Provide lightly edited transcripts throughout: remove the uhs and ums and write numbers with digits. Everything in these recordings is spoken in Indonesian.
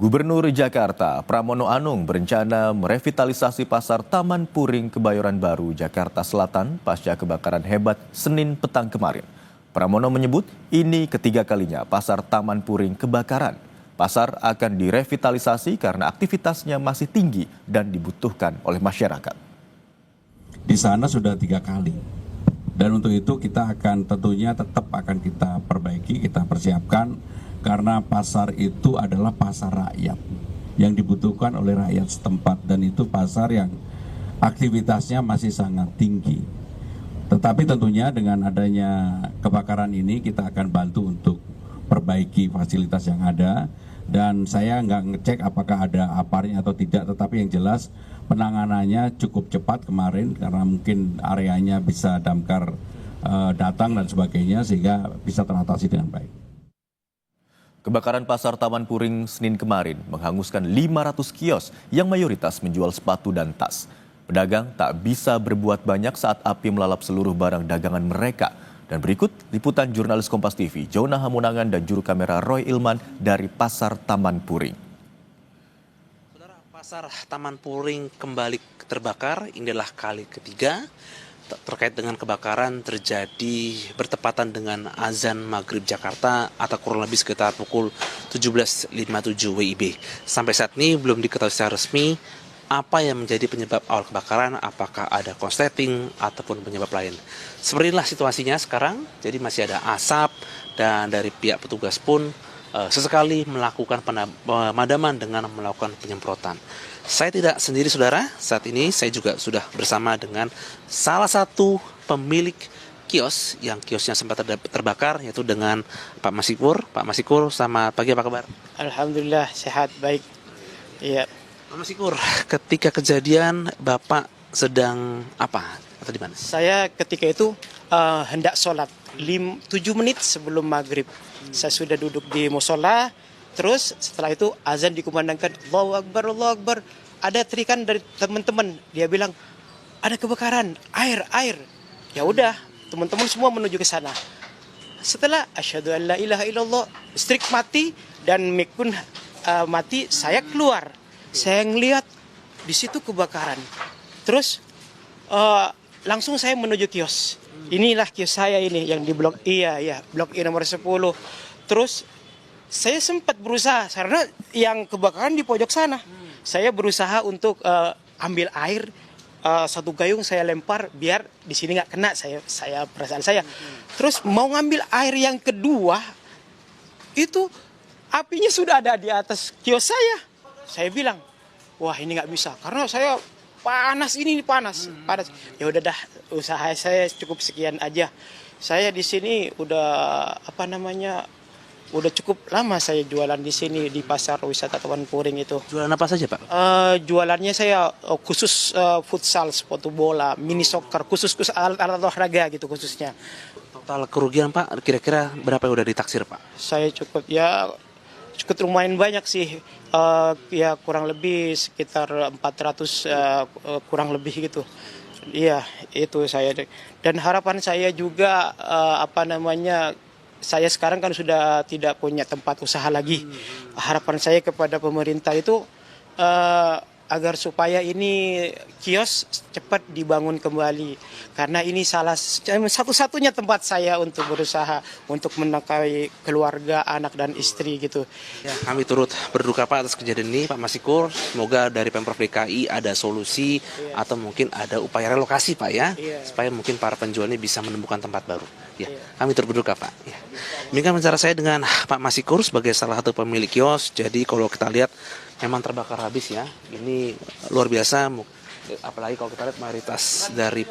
Gubernur Jakarta, Pramono Anung berencana merevitalisasi pasar Taman Puring Kebayoran Baru, Jakarta Selatan pasca kebakaran hebat Senin petang kemarin. Pramono menyebut ini ketiga kalinya pasar Taman Puring kebakaran. Pasar akan direvitalisasi karena aktivitasnya masih tinggi dan dibutuhkan oleh masyarakat. Di sana sudah 3 kali. Dan untuk itu kita akan tentunya tetap akan kita perbaiki, kita persiapkan. Karena pasar itu adalah pasar rakyat yang dibutuhkan oleh rakyat setempat, dan itu pasar yang aktivitasnya masih sangat tinggi. Tetapi tentunya dengan adanya kebakaran ini kita akan bantu untuk perbaiki fasilitas yang ada, dan saya nggak ngecek apakah ada aparnya atau tidak, tetapi yang jelas penanganannya cukup cepat kemarin karena mungkin areanya bisa damkar datang dan sebagainya sehingga bisa teratasi dengan baik. Kebakaran pasar Taman Puring Senin kemarin menghanguskan 500 kios yang mayoritas menjual sepatu dan tas. Pedagang tak bisa berbuat banyak saat api melalap seluruh barang dagangan mereka. Dan berikut liputan jurnalis Kompas TV, Jona Hamunangan dan juru kamera Roy Ilman dari Pasar Taman Puring. Saudara, Pasar Taman Puring kembali terbakar, inilah kali ketiga. Terkait dengan kebakaran terjadi bertepatan dengan azan maghrib Jakarta atau kurang lebih sekitar pukul 17.57 WIB. Sampai saat ini belum diketahui secara resmi apa yang menjadi penyebab awal kebakaran, apakah ada korsleting ataupun penyebab lain. Seperti inilah situasinya sekarang, jadi masih ada asap dan dari pihak petugas pun sesekali melakukan pemadaman dengan melakukan penyemprotan. Saya tidak sendiri saudara, saat ini saya juga sudah bersama dengan salah satu pemilik kios yang kiosnya sempat terbakar, yaitu dengan Pak Masikur. Pak Masikur, selamat pagi, apa kabar? Alhamdulillah, sehat, baik. Iya. Pak Masikur, ketika kejadian Bapak sedang apa atau di mana? Saya ketika itu hendak sholat 7 menit sebelum maghrib. Saya sudah duduk di musola. Terus setelah itu azan dikumandangkan, Allahu Akbar, Allahu Akbar. Ada teriakan dari teman-teman. Dia bilang, ada kebakaran, air. Ya udah, teman-teman semua menuju ke sana. Setelah asyhadu an la ilaha illallah, listrik mati dan mic pun mati, saya keluar. Saya ngelihat di situ kebakaran. Terus langsung saya menuju kios. Inilah kios saya ini yang di blok blok I nomor 10. Terus saya sempat berusaha karena yang kebakaran di pojok sana. Saya berusaha untuk ambil air, satu gayung saya lempar biar di sini nggak kena saya perasaan saya. Terus mau ngambil air yang kedua, itu apinya sudah ada di atas kios saya. Saya bilang, wah ini nggak bisa karena saya panas. Ya udah dah, usaha saya cukup sekian aja. Saya di sini udah udah cukup lama saya jualan di sini di pasar wisata Taman Puring itu. Jualan apa saja Pak? Jualannya saya khusus futsal, sepatu bola, mini soccer, khusus alat olahraga gitu khususnya. Total kerugian Pak, kira-kira berapa yang udah ditaksir Pak? Saya cukup lumayan banyak sih, ya kurang lebih sekitar 400 kurang lebih gitu. Iya itu saya. Dan harapan saya juga saya sekarang kan sudah tidak punya tempat usaha lagi. Harapan saya kepada pemerintah itu agar supaya ini kios cepat dibangun kembali. Karena ini satu-satunya tempat saya untuk berusaha, untuk menafkahi keluarga, anak dan istri gitu. Ya, kami turut berduka Pak atas kejadian ini Pak Masikur. Semoga dari Pemprov DKI ada solusi atau mungkin ada upaya relokasi Pak ya. Supaya mungkin para penjual ini bisa menemukan tempat baru. Ya, kami turut berduka Pak. Ya. Demikian bicara saya dengan Pak Masikur sebagai salah satu pemilik kios. Jadi kalau kita lihat memang terbakar habis ya. Ini luar biasa. Apalagi kalau kita lihat mayoritas dari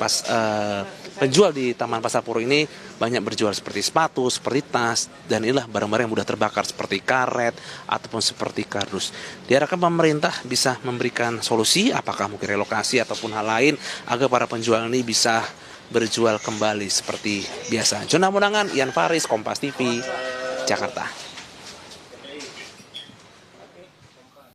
penjual di Taman Pasar Puring ini banyak berjual seperti sepatu, seperti tas, dan inilah barang-barang yang mudah terbakar seperti karet ataupun seperti kardus. Diharapkan pemerintah bisa memberikan solusi, apakah mungkin relokasi ataupun hal lain agar para penjual ini bisa berjual kembali seperti biasa. Jona Hamunangan, Ian Faris, Kompas TV, Jakarta.